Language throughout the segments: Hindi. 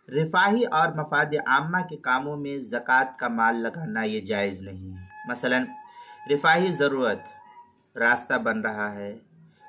रिफाही और मफाद आम्मा के कामों में ज़कात का माल लगाना ये जायज़ नहीं है। मसलन रिफाही ज़रूरत, रास्ता बन रहा है,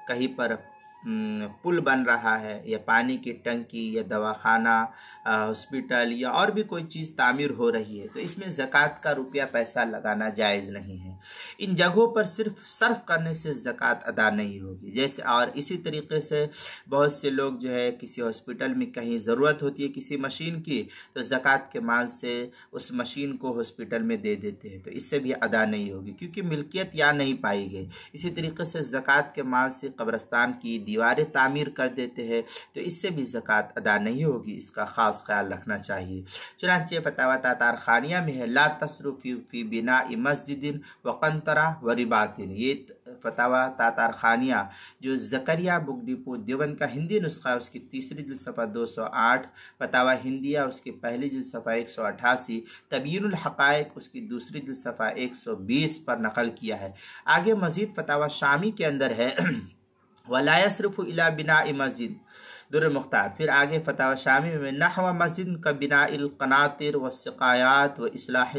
कहीं पर पुल बन रहा है, या पानी की टंकी या दवाखाना, हॉस्पिटल या और भी कोई चीज़ तामीर हो रही है, तो इसमें ज़कात का रुपया पैसा लगाना जायज़ नहीं है। इन जगहों पर सिर्फ सर्फ करने से ज़कात अदा नहीं होगी। जैसे और इसी तरीके से बहुत से लोग जो है किसी हॉस्पिटल में कहीं ज़रूरत होती है किसी मशीन की, तो ज़कात के माल से उस मशीन को हॉस्पिटल में दे देते हैं, तो इससे भी अदा नहीं होगी क्योंकि मिल्कियत यहाँ नहीं पाई गई। इसी तरीके से ज़कात के माल से कब्रस्तान की दीवारें तामीर कर देते हैं, तो इससे भी ज़कात अदा नहीं होगी। इसका ख़ास ख्याल रखना चाहिए। चुनांचे फतावा तातार खानिया में है, ला तसरुफ़ी फ़ी बिना मस्जिदिन व कंतरा व रिबातिन। ये फतावा तातार खानिया जो ज़करिया बुक डिपो देवबंद का हिंदी नुस्खा है, उसकी तीसरी जिल्द सफ़ा 208, फतावा हिंदिया उसकी पहली जिल्द सफ़ा 188, तबयीनुल हक़ाइक़ उसकी दूसरी जिल्द सफ़ा 120 पर नकल किया है। आगे मज़ीद फतावा शामी के अंदर है वला यसरिफ़ु इला बिनाइ मस्जिद दुर मुख्तार। फिर आगे फतावा शामी में नहवा मस्जिद का बिनाइल क़नातिर व सिक़ायात व इस्लाह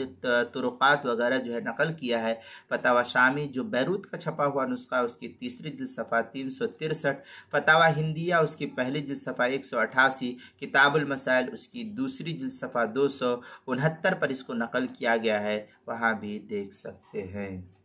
तुरुक़ात वगैरह जो है नकल किया है। फतावा शामी जो बैरूत का छपा हुआ नुस्खा उसकी तीसरी जिल्द सफ़ा 363, फतावा हिंदिया उसकी पहली जिल्द सफ़ा 188, किताबुल मसाइल उसकी दूसरी जिल्द सफ़ा 269 पर इसको नकल किया गया है, वहाँ भी देख सकते हैं।